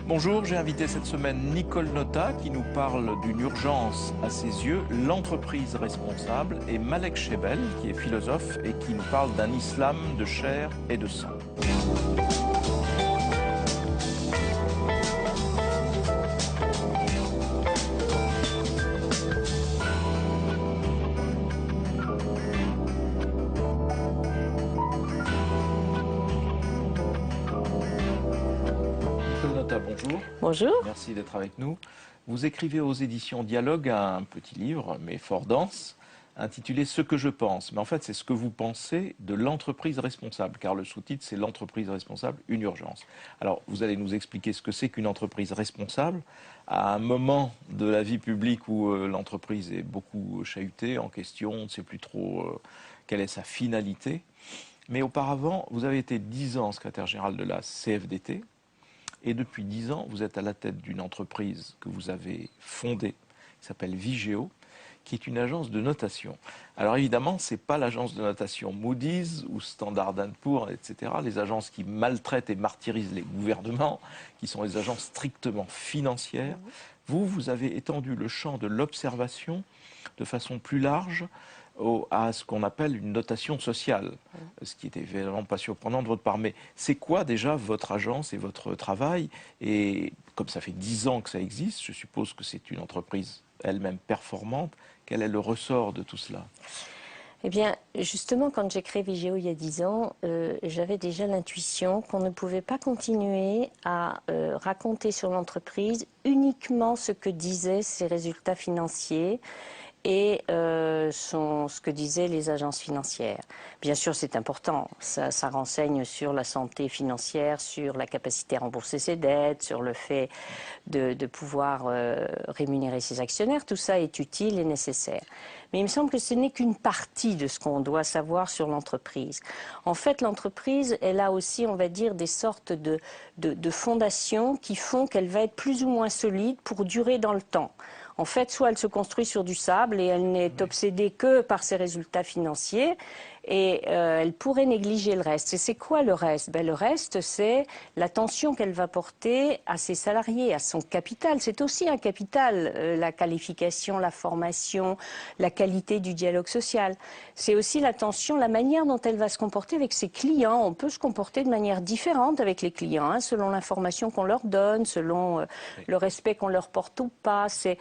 Bonjour, j'ai invité cette semaine Nicole Notat qui nous parle d'une urgence à ses yeux, l'entreprise responsable, et Malek Chebel qui est philosophe et qui nous parle d'un islam de chair et de sang. Nicole Notat, bonjour. Bonjour. Merci d'être avec nous. Vous écrivez aux éditions Dialogue un petit livre, mais fort dense, intitulé Ce que je pense. Mais en fait, c'est ce que vous pensez de l'entreprise responsable, car le sous-titre, c'est l'entreprise responsable, une urgence. Alors, vous allez nous expliquer ce que c'est qu'une entreprise responsable à un moment de la vie publique où l'entreprise est beaucoup chahutée, en question, on ne sait plus trop quelle est sa finalité. Mais auparavant, vous avez été 10 ans secrétaire général de la CFDT. Et depuis 10 ans, vous êtes à la tête d'une entreprise que vous avez fondée, qui s'appelle Vigeo, qui est une agence de notation. Alors évidemment, ce n'est pas l'agence de notation Moody's ou Standard & Poor's, etc., les agences qui maltraitent et martyrisent les gouvernements, qui sont les agences strictement financières. Vous avez étendu le champ de l'observation de façon plus large à ce qu'on appelle une notation sociale, ce qui était évidemment pas surprenant de votre part. Mais c'est quoi déjà votre agence et votre travail? Et comme ça fait 10 ans que ça existe, je suppose que c'est une entreprise elle-même performante. Quel est le ressort de tout cela? Eh bien, justement, quand j'ai créé Vigeo il y a 10 ans, j'avais déjà l'intuition qu'on ne pouvait pas continuer à raconter sur l'entreprise uniquement ce que disaient ses résultats financiers et ce que disaient les agences financières. Bien sûr, c'est important. Ça renseigne sur la santé financière, sur la capacité à rembourser ses dettes, sur le fait de pouvoir rémunérer ses actionnaires. Tout ça est utile et nécessaire. Mais il me semble que ce n'est qu'une partie de ce qu'on doit savoir sur l'entreprise. En fait, l'entreprise, elle a aussi, on va dire, des sortes de fondations qui font qu'elle va être plus ou moins solide pour durer dans le temps. En fait, soit elle se construit sur du sable et elle n'est obsédée que par ses résultats financiers et elle pourrait négliger le reste. Et c'est quoi le reste? Le reste, c'est l'attention qu'elle va porter à ses salariés, à son capital. C'est aussi un capital, la qualification, la formation, la qualité du dialogue social. C'est aussi l'attention, la manière dont elle va se comporter avec ses clients. On peut se comporter de manière différente avec les clients, selon l'information qu'on leur donne, selon le respect qu'on leur porte ou pas. C'est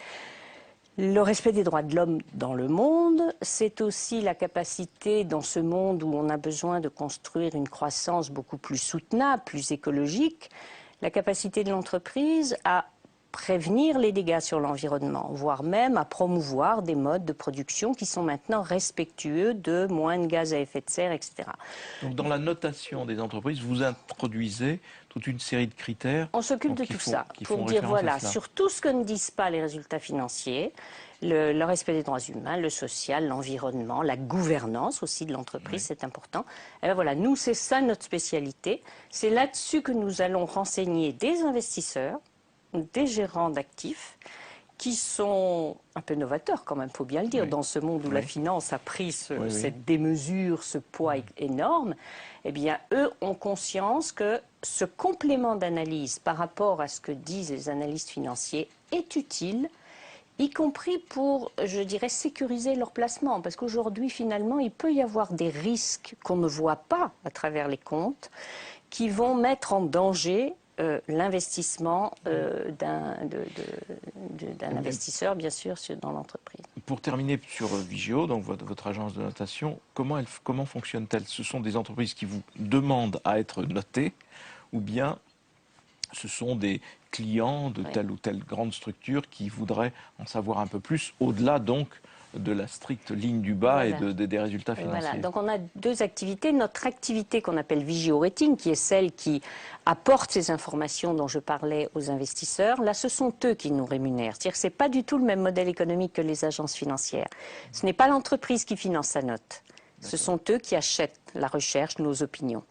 le respect des droits de l'homme dans le monde, c'est aussi la capacité, dans ce monde où on a besoin de construire une croissance beaucoup plus soutenable, plus écologique, la capacité de l'entreprise à prévenir les dégâts sur l'environnement, voire même à promouvoir des modes de production qui sont maintenant respectueux de moins de gaz à effet de serre, etc. Donc dans la notation des entreprises, vous introduisez toute une série de critères. On s'occupe de tout ça pour dire voilà, sur tout ce que ne disent pas les résultats financiers, le respect des droits humains, le social, l'environnement, la gouvernance aussi de l'entreprise, c'est important. Et bien voilà, nous, c'est ça notre spécialité. C'est là-dessus que nous allons renseigner des investisseurs, des gérants d'actifs, qui sont un peu novateurs quand même, il faut bien le dire, dans ce monde où la finance a pris cette démesure, ce poids énorme. Eh bien, eux ont conscience que ce complément d'analyse par rapport à ce que disent les analystes financiers est utile, y compris pour, je dirais, sécuriser leur placement. Parce qu'aujourd'hui, finalement, il peut y avoir des risques qu'on ne voit pas à travers les comptes qui vont mettre en danger l'investissement d'un investisseur, bien sûr, dans l'entreprise. Pour terminer sur Vigeo, donc votre agence de notation, comment fonctionne-t-elle? Ce sont des entreprises qui vous demandent à être notées ou bien ce sont des clients de telle ou telle grande structure qui voudraient en savoir un peu plus, au-delà donc de la stricte ligne du bas et des résultats financiers. Voilà, donc on a deux activités. Notre activité qu'on appelle Vigeo Rating, qui est celle qui apporte ces informations dont je parlais aux investisseurs, là ce sont eux qui nous rémunèrent. C'est-à-dire que ce n'est pas du tout le même modèle économique que les agences financières. Ce n'est pas l'entreprise qui finance sa note. Ce sont eux qui achètent la recherche, nos opinions.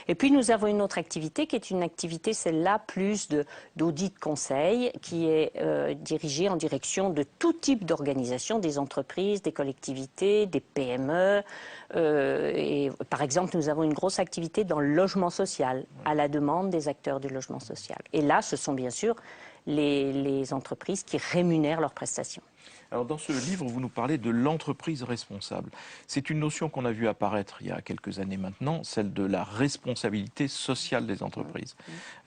Et puis nous avons une autre activité qui est une activité, celle-là, plus d'audit conseil, qui est dirigée en direction de tout type d'organisation, des entreprises, des collectivités, des PME. Et par exemple, nous avons une grosse activité dans le logement social, à la demande des acteurs du logement social. Et là, ce sont bien sûr les entreprises qui rémunèrent leurs prestations. Alors dans ce livre, vous nous parlez de l'entreprise responsable. C'est une notion qu'on a vue apparaître il y a quelques années maintenant, celle de la responsabilité sociale des entreprises,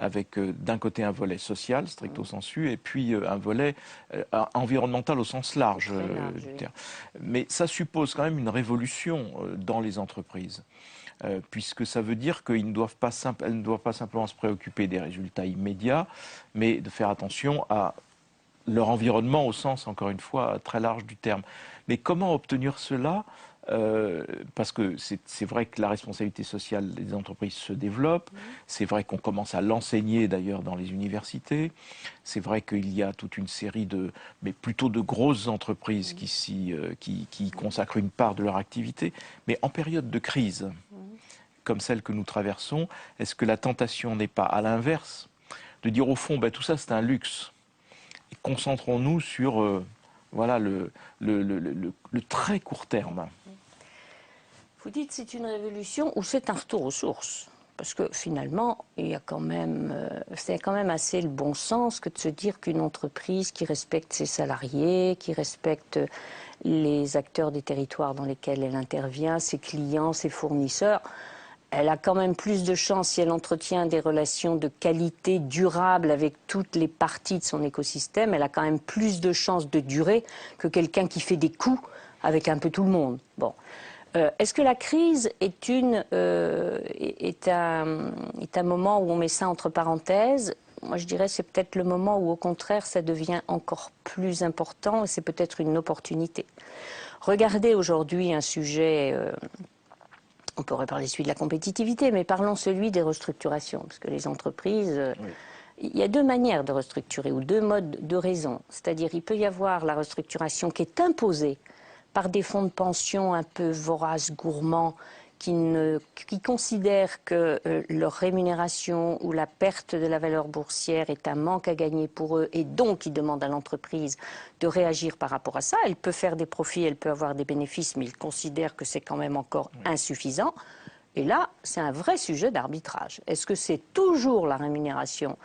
avec d'un côté un volet social, stricto sensu, et puis un volet environnemental au sens large du terme. Mais ça suppose quand même une révolution dans les entreprises. Puisque ça veut dire qu'elles ne doivent pas simplement se préoccuper des résultats immédiats, mais de faire attention à leur environnement au sens, encore une fois, très large du terme. Mais comment obtenir cela parce que c'est vrai que la responsabilité sociale des entreprises se développe, c'est vrai qu'on commence à l'enseigner d'ailleurs dans les universités, c'est vrai qu'il y a toute une série mais plutôt de grosses entreprises qui consacrent une part de leur activité, mais en période de crise, comme celle que nous traversons, est-ce que la tentation n'est pas à l'inverse de dire au fond, tout ça c'est un luxe? Concentrons-nous sur voilà, le très court terme. Vous dites c'est une révolution ou c'est un retour aux sources? Parce que finalement, c'est quand même assez le bon sens que de se dire qu'une entreprise qui respecte ses salariés, qui respecte les acteurs des territoires dans lesquels elle intervient, ses clients, ses fournisseurs, elle a quand même plus de chances, si elle entretient des relations de qualité durable avec toutes les parties de son écosystème, elle a quand même plus de chances de durer que quelqu'un qui fait des coups avec un peu tout le monde. Bon. Est-ce que la crise est un moment où on met ça entre parenthèses? Moi, je dirais c'est peut-être le moment où, au contraire, ça devient encore plus important et c'est peut-être une opportunité. Regardez aujourd'hui un sujet... on pourrait parler celui de la compétitivité, mais parlons celui des restructurations, parce que les entreprises, il y a deux manières de restructurer, ou deux modes de raison. C'est-à-dire, il peut y avoir la restructuration qui est imposée par des fonds de pension un peu voraces, gourmands, qui considèrent que leur rémunération ou la perte de la valeur boursière est un manque à gagner pour eux et donc ils demandent à l'entreprise de réagir par rapport à ça. Elle peut faire des profits, elle peut avoir des bénéfices, mais ils considèrent que c'est quand même encore insuffisant. Et là, c'est un vrai sujet d'arbitrage. Est-ce que c'est toujours la rémunération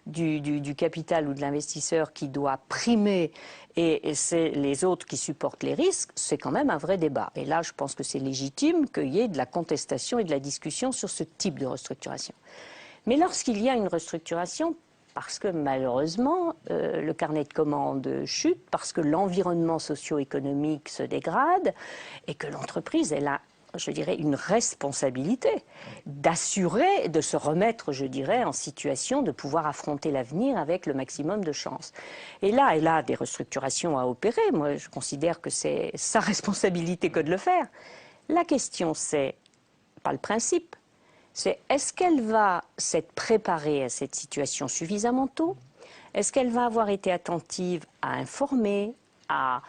du capital ou de l'investisseur qui doit primer et c'est les autres qui supportent les risques? C'est quand même un vrai débat. Et là, je pense que c'est légitime qu'il y ait de la contestation et de la discussion sur ce type de restructuration. Mais lorsqu'il y a une restructuration, parce que malheureusement, le carnet de commandes chute, parce que l'environnement socio-économique se dégrade et que l'entreprise, elle a, je dirais, une responsabilité d'assurer, de se remettre, je dirais, en situation de pouvoir affronter l'avenir avec le maximum de chance. Et là, elle a des restructurations à opérer. Moi, je considère que c'est sa responsabilité que de le faire. La question, c'est pas le principe, c'est est-ce qu'elle va s'être préparée à cette situation suffisamment tôt? Est-ce qu'elle va avoir été attentive à informer, à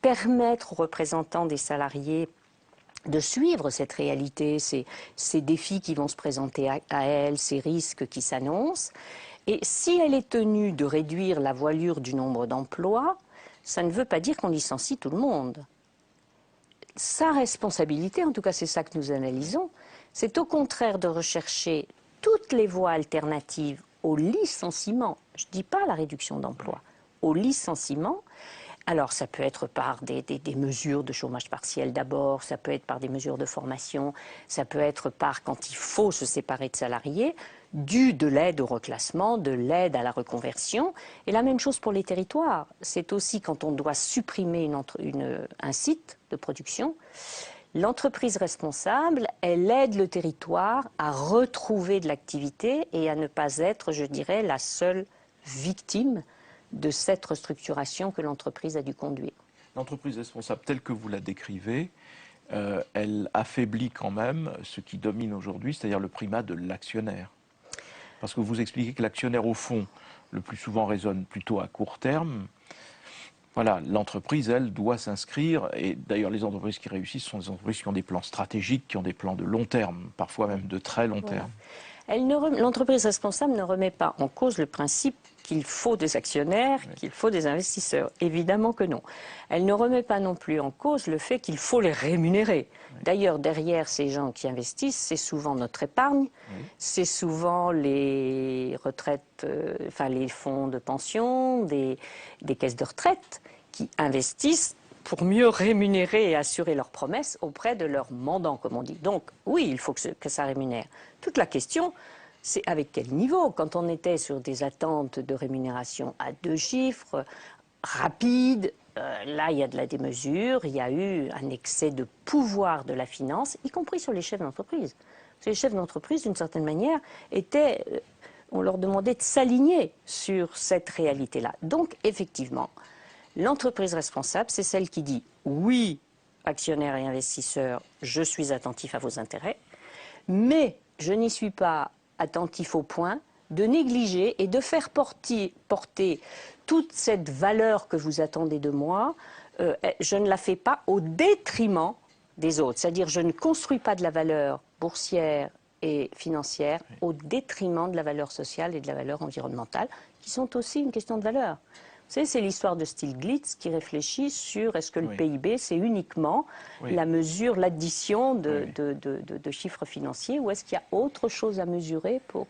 permettre aux représentants des salariés de suivre cette réalité, ces défis qui vont se présenter à elle, ces risques qui s'annoncent. Et si elle est tenue de réduire la voilure du nombre d'emplois, ça ne veut pas dire qu'on licencie tout le monde. Sa responsabilité, en tout cas c'est ça que nous analysons, c'est au contraire de rechercher toutes les voies alternatives au licenciement. Je ne dis pas la réduction d'emplois, au licenciement. Alors, ça peut être par des mesures de chômage partiel d'abord, ça peut être par des mesures de formation, ça peut être par, quand il faut se séparer de salariés, de l'aide au reclassement, de l'aide à la reconversion. Et la même chose pour les territoires. C'est aussi quand on doit supprimer un site de production. L'entreprise responsable, elle aide le territoire à retrouver de l'activité et à ne pas être, je dirais, la seule victime de cette restructuration que l'entreprise a dû conduire. L'entreprise responsable telle que vous la décrivez, elle affaiblit quand même ce qui domine aujourd'hui, c'est-à-dire le primat de l'actionnaire. Parce que vous expliquez que l'actionnaire, au fond, le plus souvent raisonne plutôt à court terme. Voilà, l'entreprise, elle, doit s'inscrire, et d'ailleurs les entreprises qui réussissent sont des entreprises qui ont des plans stratégiques, qui ont des plans de long terme, parfois même de très long Voilà. terme. L'entreprise responsable ne remet pas en cause le principe qu'il faut des actionnaires, Oui. qu'il faut des investisseurs. Évidemment que non. Elle ne remet pas non plus en cause le fait qu'il faut les rémunérer. Oui. D'ailleurs, derrière ces gens qui investissent, c'est souvent notre épargne, Oui. c'est souvent les retraites, enfin les fonds de pension, des caisses de retraite qui investissent pour mieux rémunérer et assurer leurs promesses auprès de leurs mandants, comme on dit. Donc, oui, il faut que ça rémunère. Toute la question, c'est avec quel niveau. Quand on était sur des attentes de rémunération à 2 chiffres, rapides, là, il y a de la démesure, il y a eu un excès de pouvoir de la finance, y compris sur les chefs d'entreprise. Les chefs d'entreprise, d'une certaine manière, on leur demandait de s'aligner sur cette réalité-là. Donc, effectivement, l'entreprise responsable, c'est celle qui dit oui, actionnaires et investisseurs, je suis attentif à vos intérêts, mais je n'y suis pas attentif au point de négliger et de faire porter toute cette valeur que vous attendez de moi, je ne la fais pas au détriment des autres. C'est-à-dire je ne construis pas de la valeur boursière et financière au détriment de la valeur sociale et de la valeur environnementale, qui sont aussi une question de valeur. Vous savez, c'est l'histoire de Stiglitz qui réfléchit sur est-ce que le PIB, c'est uniquement la mesure, l'addition de chiffres financiers, ou est-ce qu'il y a autre chose à mesurer pour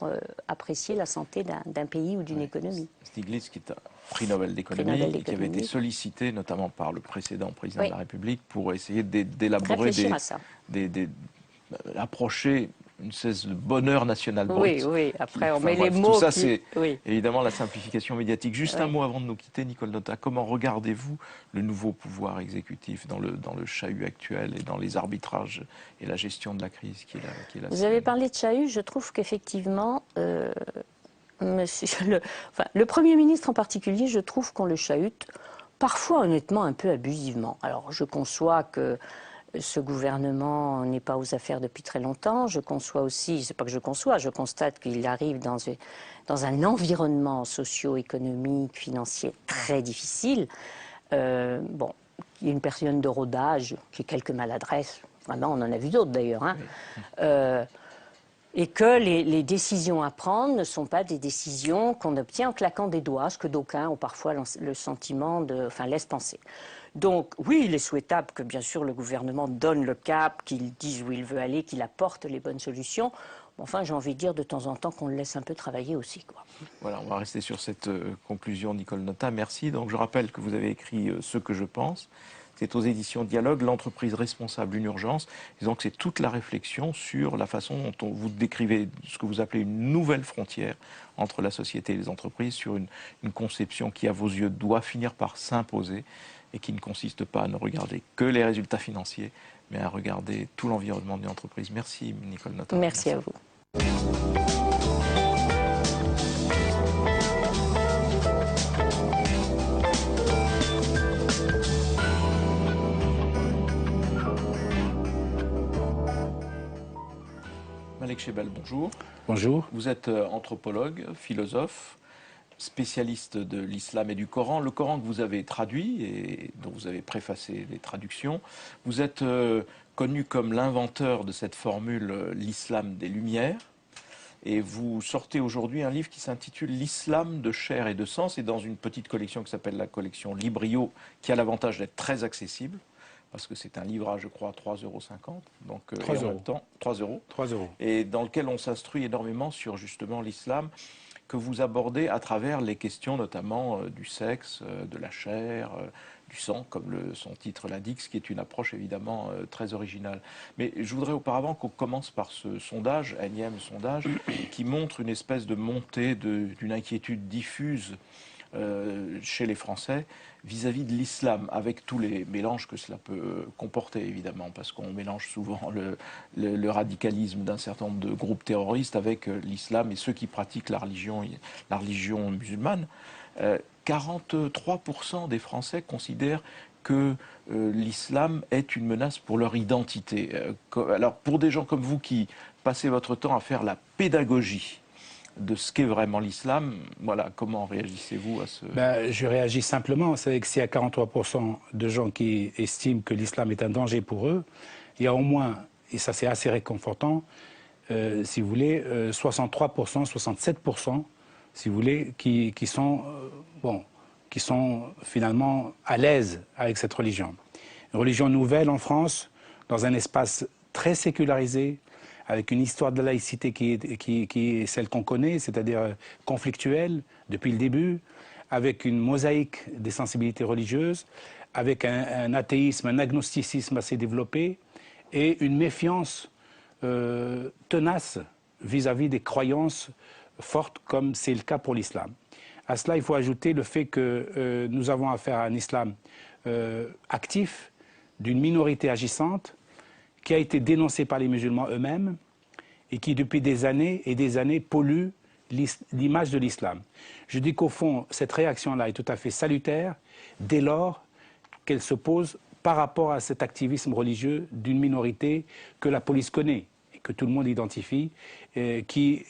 apprécier la santé d'un pays ou d'une économie. Stiglitz, qui est un prix Nobel d'économie, et qui avait été sollicité notamment par le précédent président de la République pour essayer d'élaborer approcher une espèce de bonheur national brut. Oui, après on met les mots. Tout ça, c'est évidemment la simplification médiatique. Juste un mot avant de nous quitter, Nicole Notat. Comment regardez-vous le nouveau pouvoir exécutif dans le chahut actuel et dans les arbitrages et la gestion de la crise qui est la Vous avez parlé de chahut, je trouve qu'effectivement, le Premier ministre en particulier, je trouve qu'on le chahute, parfois honnêtement un peu abusivement. Alors je conçois que ce gouvernement n'est pas aux affaires depuis très longtemps. Je conçois aussi, c'est pas que je conçois, je constate qu'il arrive dans un environnement socio-économique, financier très difficile. Bon, il y a une période de rodage, qui est quelques maladresses. Vraiment, on en a vu d'autres d'ailleurs. Hein. Et que les décisions à prendre ne sont pas des décisions qu'on obtient en claquant des doigts, ce que d'aucuns ont parfois le sentiment laissent penser. Donc oui, il est souhaitable que bien sûr le gouvernement donne le cap, qu'il dise où il veut aller, qu'il apporte les bonnes solutions. Enfin, j'ai envie de dire de temps en temps qu'on le laisse un peu travailler aussi, quoi. Voilà, on va rester sur cette conclusion, Nicole Notat. Merci. Donc je rappelle que vous avez écrit Ce que je pense. C'est aux éditions Dialogue, l'entreprise responsable, une urgence. Et donc c'est toute la réflexion sur la façon dont vous décrivez ce que vous appelez une nouvelle frontière entre la société et les entreprises, sur une conception qui, à vos yeux, doit finir par s'imposer et qui ne consiste pas à ne regarder que les résultats financiers, mais à regarder tout l'environnement d'une entreprise. Merci, Nicole Notat. Merci à vous. Malek Chebel, bonjour. Bonjour. Vous êtes anthropologue, philosophe, spécialiste de l'islam et du Coran. Le Coran que vous avez traduit et dont vous avez préfacé les traductions, vous êtes connu comme l'inventeur de cette formule l'islam des Lumières. Et vous sortez aujourd'hui un livre qui s'intitule L'islam de chair et de sang. C'est dans une petite collection qui s'appelle la collection Librio, qui a l'avantage d'être très accessible, parce que c'est un livre à, je crois, 3,50 €. Donc, 3 et en euros. même temps, 3 euros. 3 euros. Et dans lequel on s'instruit énormément sur justement l'islam, que vous abordez à travers les questions notamment du sexe, de la chair, du sang, comme son titre l'indique, ce qui est une approche évidemment très originale. Mais je voudrais auparavant qu'on commence par ce sondage, énième sondage, qui montre une espèce de montée d'une inquiétude diffuse chez les Français vis-à-vis de l'islam, avec tous les mélanges que cela peut comporter, évidemment, parce qu'on mélange souvent le radicalisme d'un certain nombre de groupes terroristes avec l'islam et ceux qui pratiquent la religion musulmane. 43% des Français considèrent que l'islam est une menace pour leur identité. Alors, pour des gens comme vous qui passez votre temps à faire la pédagogie de ce qu'est vraiment l'islam. Voilà, comment réagissez-vous à ce... Ben, je réagis simplement. C'est que s'il y a 43% de gens qui estiment que l'islam est un danger pour eux, il y a au moins, et ça c'est assez réconfortant, si vous voulez, 63%, 67%, si vous voulez, qui sont, qui sont finalement à l'aise avec cette religion. Une religion nouvelle en France, dans un espace très sécularisé, avec une histoire de la laïcité qui est celle qu'on connaît, c'est-à-dire conflictuelle depuis le début, avec une mosaïque des sensibilités religieuses, avec un athéisme, un agnosticisme assez développé, et une méfiance tenace vis-à-vis des croyances fortes, comme c'est le cas pour l'islam. À cela, il faut ajouter le fait que nous avons affaire à un islam actif, d'une minorité agissante, qui a été dénoncé par les musulmans eux-mêmes et qui, depuis des années et des années, pollue l'image de l'islam. Je dis qu'au fond, cette réaction-là est tout à fait salutaire dès lors qu'elle se pose par rapport à cet activisme religieux d'une minorité que la police connaît et que tout le monde identifie, qui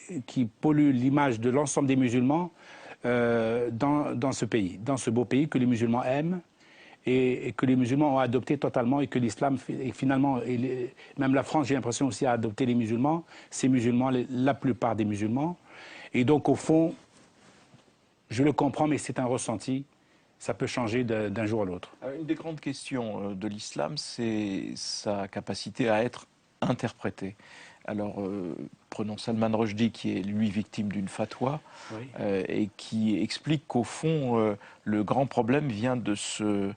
pollue l'image de l'ensemble des musulmans dans ce pays, dans ce beau pays que les musulmans aiment, et que les musulmans ont adopté totalement, et que l'islam, finalement, même la France, j'ai l'impression aussi, a adopté les musulmans, ces musulmans, la plupart des musulmans. Et donc, au fond, je le comprends, mais c'est un ressenti. Ça peut changer d'un jour à l'autre. Une des grandes questions de l'islam, c'est sa capacité à être interprété. Alors, prenons Salman Rushdie, qui est, lui, victime d'une fatwa, oui. Et qui explique qu'au fond, le grand problème vient de ce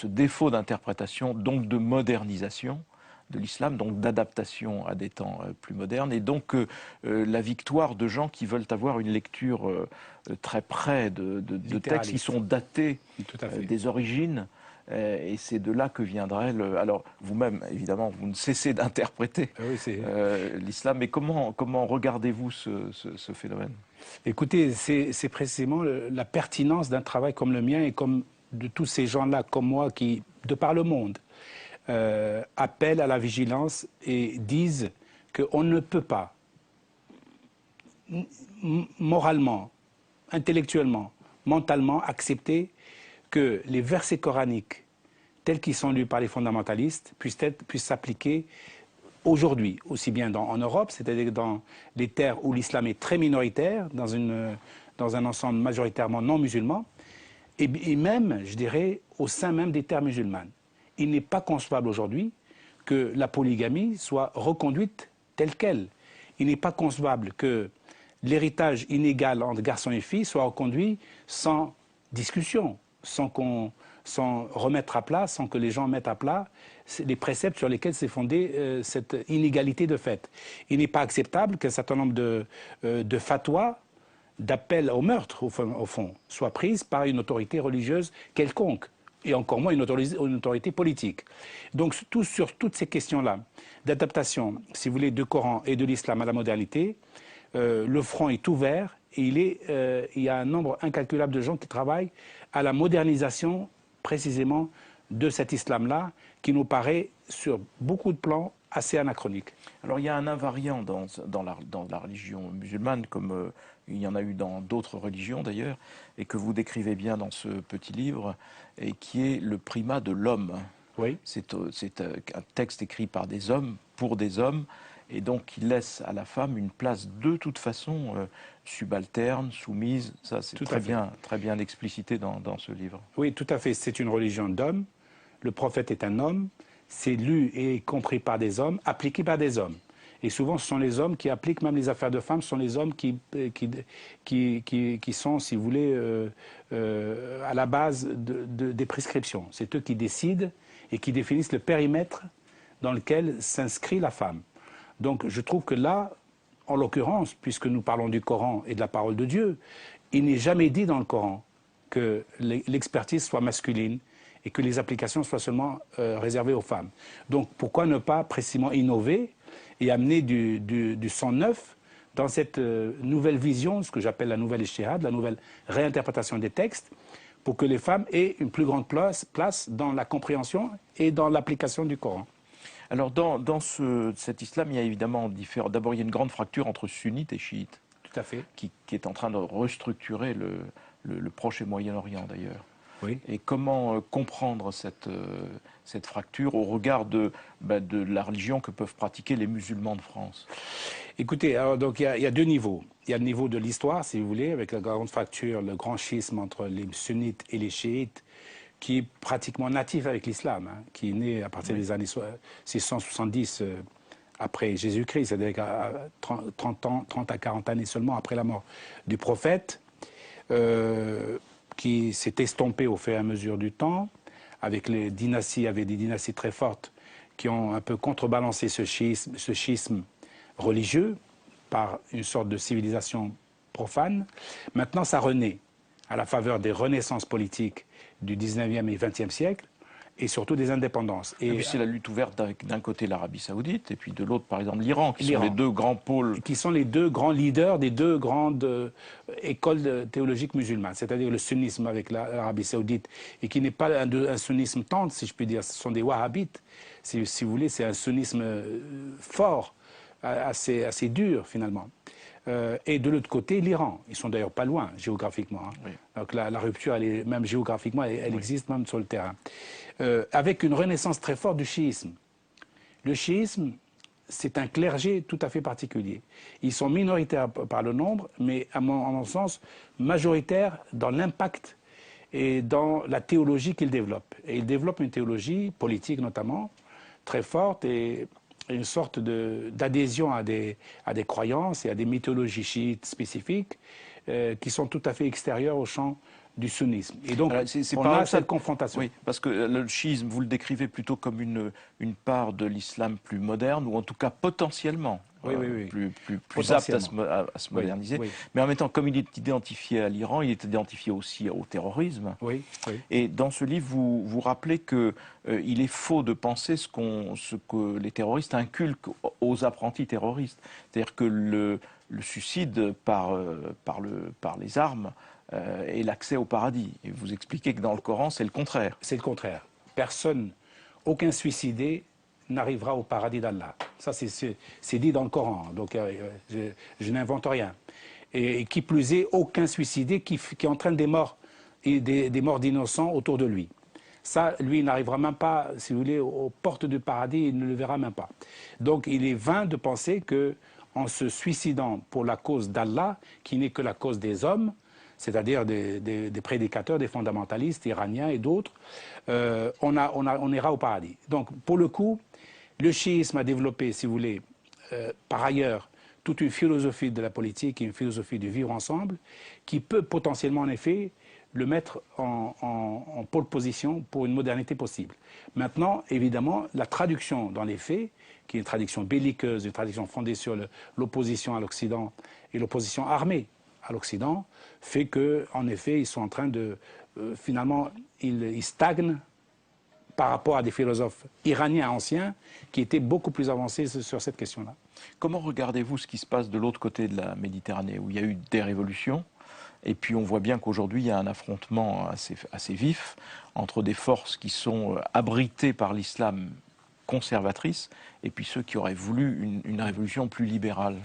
défaut d'interprétation, donc de modernisation de l'islam, donc d'adaptation à des temps plus modernes, et donc la victoire de gens qui veulent avoir une lecture très près de textes qui sont datés des origines. Et c'est de là que viendrait le... Alors, vous-même, évidemment, vous ne cessez d'interpréter l'islam, mais comment regardez-vous ce phénomène? Écoutez, c'est précisément la pertinence d'un travail comme le mien et comme de tous ces gens-là, comme moi, qui, de par le monde, appellent à la vigilance et disent qu'on ne peut pas, moralement, intellectuellement, mentalement, accepter que les versets coraniques, tels qu'ils sont lus par les fondamentalistes, puissent s'appliquer aujourd'hui, aussi bien en Europe, c'est-à-dire dans les terres où l'islam est très minoritaire, dans un ensemble majoritairement non musulman, et même, je dirais, au sein même des terres musulmanes. Il n'est pas concevable aujourd'hui que la polygamie soit reconduite telle qu'elle. Il n'est pas concevable que l'héritage inégal entre garçons et filles soit reconduit sans discussion, sans remettre à plat, sans que les gens mettent à plat les préceptes sur lesquels s'est fondée cette inégalité de fait. Il n'est pas acceptable qu'un certain nombre de fatwas, d'appel au meurtre, au fond, soient prises par une autorité religieuse quelconque, et encore moins une autorité politique. Donc sur toutes ces questions-là, d'adaptation, si vous voulez, du Coran et de l'islam à la modernité, le front est ouvert et il y a un nombre incalculable de gens qui travaillent à la modernisation précisément de cet islam-là, qui nous paraît sur beaucoup de plans assez anachronique. Alors il y a un invariant dans la religion musulmane, comme il y en a eu dans d'autres religions d'ailleurs, et que vous décrivez bien dans ce petit livre, et qui est le primat de l'homme. Oui. C'est un texte écrit par des hommes, pour des hommes, et donc qui laisse à la femme une place de toute façon subalterne, soumise. Ça, c'est très bien explicité dans ce livre. Oui, tout à fait. C'est une religion d'hommes. Le prophète est un homme. C'est lu et compris par des hommes, appliqué par des hommes. Et souvent, ce sont les hommes qui appliquent même les affaires de femmes, ce sont les hommes qui sont, si vous voulez, à la base des prescriptions. C'est eux qui décident et qui définissent le périmètre dans lequel s'inscrit la femme. Donc je trouve que là, en l'occurrence, puisque nous parlons du Coran et de la parole de Dieu, il n'est jamais dit dans le Coran que l'expertise soit masculine et que les applications soient seulement réservées aux femmes. Donc pourquoi ne pas précisément innover et amener du sang neuf dans cette nouvelle vision, ce que j'appelle la nouvelle ijtihad, la nouvelle réinterprétation des textes, pour que les femmes aient une plus grande place dans la compréhension et dans l'application du Coran. Alors dans cet islam, il y a évidemment différents... D'abord, il y a une grande fracture entre sunnites et chiites. Tout à fait. qui est en train de restructurer le Proche et Moyen-Orient d'ailleurs. Oui. Et comment comprendre cette fracture au regard de la religion que peuvent pratiquer les musulmans de France? Écoutez, alors, donc, il y a deux niveaux. Il y a le niveau de l'histoire, si vous voulez, avec la grande fracture, le grand schisme entre les sunnites et les chiites, qui est pratiquement natif avec l'islam, hein, qui est né à partir des années 670 après Jésus-Christ, c'est-à-dire à 30 à 40 années seulement après la mort du prophète, qui s'est estompé au fur et à mesure du temps, avec les dynasties, il y avait des dynasties très fortes qui ont un peu contrebalancé ce schisme religieux par une sorte de civilisation profane. Maintenant, ça renaît à la faveur des renaissances politiques du 19e et 20e siècle, et surtout des indépendances. Et puis c'est la lutte ouverte avec d'un côté l'Arabie Saoudite et puis de l'autre par exemple l'Iran, qui sont les deux grands pôles. Qui sont les deux grands leaders des deux grandes écoles théologiques musulmanes, c'est-à-dire le sunnisme avec l'Arabie Saoudite, et qui n'est pas un sunnisme tendre, si je puis dire, ce sont des wahhabites, si vous voulez, c'est un sunnisme fort, assez dur finalement. Et de l'autre côté, l'Iran. Ils sont d'ailleurs pas loin géographiquement. Hein. Oui. Donc la rupture, même géographiquement, elle existe même sur le terrain. Avec une renaissance très forte du chiisme. Le chiisme, c'est un clergé tout à fait particulier. Ils sont minoritaires par le nombre, mais à mon sens, majoritaires dans l'impact et dans la théologie qu'ils développent. Et ils développent une théologie politique notamment, très forte, et une sorte d'adhésion à des croyances et à des mythologies chiites spécifiques qui sont tout à fait extérieures au champ du sunnisme. Et donc, on a cette confrontation. Oui, parce que le chiisme, vous le décrivez plutôt comme une part de l'islam plus moderne, ou en tout cas potentiellement plus apte à se moderniser. Oui. Mais en même temps, comme il est identifié à l'Iran, il est identifié aussi au terrorisme. Oui, oui. Et dans ce livre, vous rappelez qu'il est faux de penser ce que les terroristes inculquent aux apprentis terroristes. C'est-à-dire que le suicide par les armes et l'accès au paradis. Et vous expliquez que dans le Coran, c'est le contraire. C'est le contraire. Personne, aucun suicidé n'arrivera au paradis d'Allah. Ça, c'est dit dans le Coran. Donc, je n'invente rien. Et qui plus est, aucun suicidé qui entraîne des morts d'innocents autour de lui. Ça, lui, il n'arrivera même pas, si vous voulez, aux portes du paradis, il ne le verra même pas. Donc, il est vain de penser qu'en se suicidant pour la cause d'Allah, qui n'est que la cause des hommes, c'est-à-dire des prédicateurs, des fondamentalistes iraniens et d'autres, on ira au paradis. Donc, pour le coup, le chiisme a développé, si vous voulez, par ailleurs, toute une philosophie de la politique et une philosophie du vivre ensemble qui peut potentiellement, en effet, le mettre en pole position pour une modernité possible. Maintenant, évidemment, la traduction dans les faits, qui est une traduction belliqueuse, une traduction fondée sur l'opposition à l'Occident et l'opposition armée à l'Occident, fait qu'en effet, ils sont en train de... finalement, ils stagnent par rapport à des philosophes iraniens anciens qui étaient beaucoup plus avancés sur cette question-là. Comment regardez-vous ce qui se passe de l'autre côté de la Méditerranée, où il y a eu des révolutions, et puis on voit bien qu'aujourd'hui, il y a un affrontement assez vif entre des forces qui sont abritées par l'islam conservatrice, et puis ceux qui auraient voulu une révolution plus libérale?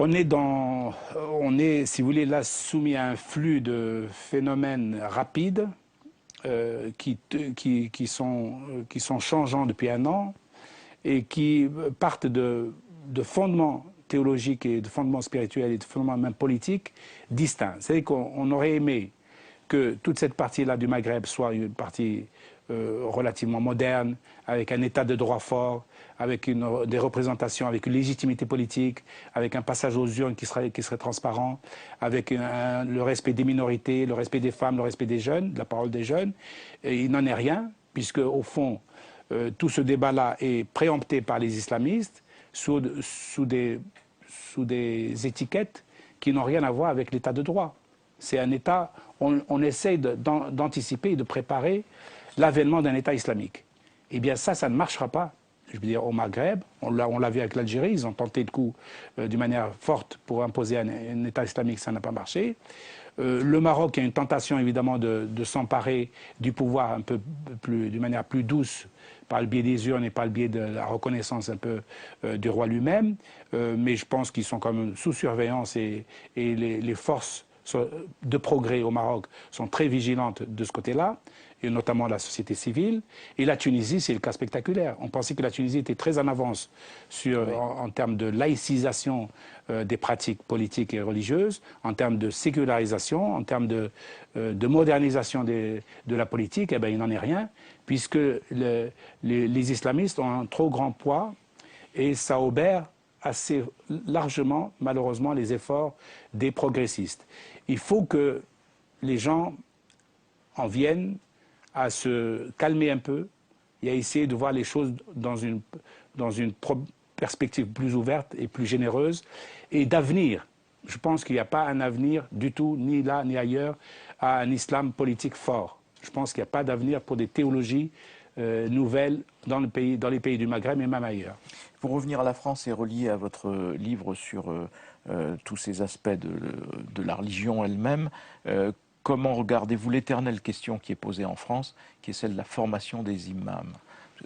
On est, si vous voulez, là soumis à un flux de phénomènes rapides qui sont changeants depuis un an et qui partent de fondements théologiques et de fondements spirituels et de fondements même politiques distincts. C'est-à-dire qu'on aurait aimé que toute cette partie-là du Maghreb soit une partie relativement moderne, avec un état de droit fort, avec des représentations, avec une légitimité politique, avec un passage aux urnes qui serait transparent, avec le respect des minorités, le respect des femmes, le respect des jeunes, de la parole des jeunes. Et il n'en est rien, puisque au fond, tout ce débat-là est préempté par les islamistes sous des étiquettes qui n'ont rien à voir avec l'état de droit. C'est un état, on essaye d'anticiper et de préparer l'avènement d'un état islamique. Eh bien ça ne marchera pas je veux dire, au Maghreb. On l'a vu avec l'Algérie, ils ont tenté le coup d'une manière forte pour imposer un État islamique, ça n'a pas marché. Le Maroc a une tentation évidemment de s'emparer du pouvoir un peu plus, d'une manière plus douce par le biais des urnes et par le biais de la reconnaissance un peu du roi lui-même. Mais je pense qu'ils sont quand même sous surveillance et les forces de progrès au Maroc sont très vigilantes de ce côté-là, et notamment la société civile. Et la Tunisie, c'est le cas spectaculaire. On pensait que la Tunisie était très en avance en termes de laïcisation des pratiques politiques et religieuses, en termes de sécularisation, en termes de modernisation de la politique. Eh bien, il n'en est rien, puisque les islamistes ont un trop grand poids et ça obère assez largement, malheureusement, les efforts des progressistes. Il faut que les gens en viennent à se calmer un peu et à essayer de voir les choses dans une perspective plus ouverte et plus généreuse et d'avenir. Je pense qu'il n'y a pas un avenir du tout, ni là ni ailleurs, à un islam politique fort. Je pense qu'il n'y a pas d'avenir pour des théologies nouvelles dans les pays du Maghreb et même ailleurs. Pour revenir à la France et relier à votre livre sur tous ces aspects de la religion elle-même, comment regardez-vous l'éternelle question qui est posée en France, qui est celle de la formation des imams?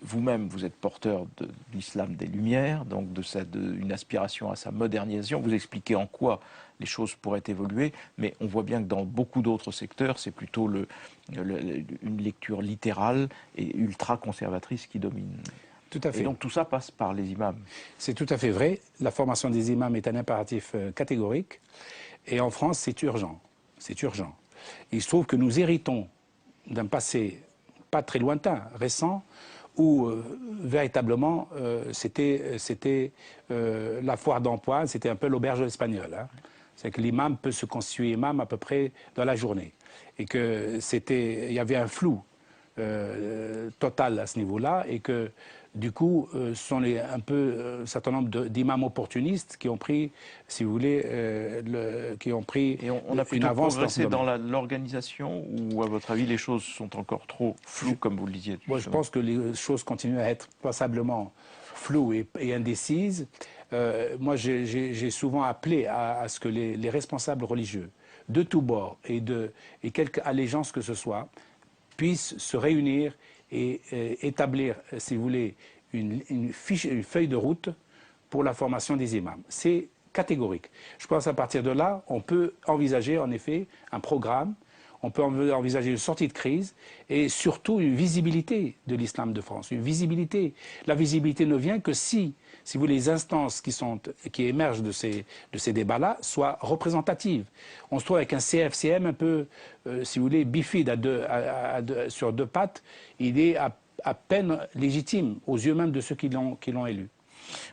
Vous-même, vous êtes porteur de l'islam des Lumières, donc une aspiration à sa modernisation. Vous expliquez en quoi les choses pourraient évoluer, mais on voit bien que dans beaucoup d'autres secteurs, c'est plutôt une lecture littérale et ultra-conservatrice qui domine. Tout à fait. Et donc tout ça passe par les imams. C'est tout à fait vrai. La formation des imams est un impératif catégorique. Et en France, c'est urgent. C'est urgent. Il se trouve que nous héritons d'un passé pas très lointain, récent, où véritablement c'était la foire d'empoigne, c'était un peu l'auberge espagnole. Hein. C'est que l'imam peut se constituer imam à peu près dans la journée. Et il y avait un flou total à ce niveau-là, et que du coup, ce sont un certain nombre d'imams opportunistes qui ont pris, si vous voulez, qui ont pris et on a plutôt progressé dans l'organisation, ou à votre avis les choses sont encore trop floues, comme vous le disiez? Moi, je pense que les choses continuent à être passablement floues et indécises. Moi, j'ai souvent appelé à ce que les responsables religieux, de tous bords et quelque allégeance que ce soit, puissent se réunir et établir, si vous voulez, une feuille de route pour la formation des imams. C'est catégorique. Je pense qu'à partir de là, on peut envisager en effet un programme, on peut envisager une sortie de crise et surtout une visibilité de l'islam de France, une visibilité. La visibilité ne vient que si vous voulez, les instances qui émergent de ces débats-là soient représentatives. On se trouve avec un CFCM un peu, si vous voulez, bifide sur deux pattes. Il est à peine légitime aux yeux même de ceux qui l'ont élu.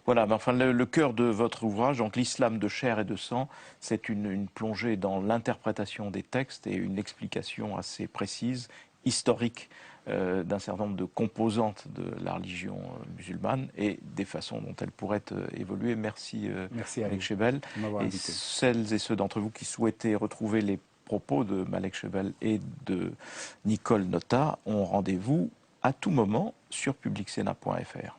Voilà, mais enfin le cœur de votre ouvrage, donc l'islam de chair et de sang, c'est une plongée dans l'interprétation des textes et une explication assez précise, historique, d'un certain nombre de composantes de la religion musulmane et des façons dont elle pourrait évoluer. Merci Malek Chebel. Et celles et ceux d'entre vous qui souhaitaient retrouver les propos de Malek Chebel et de Nicole Notat ont rendez-vous à tout moment sur publicsena.fr.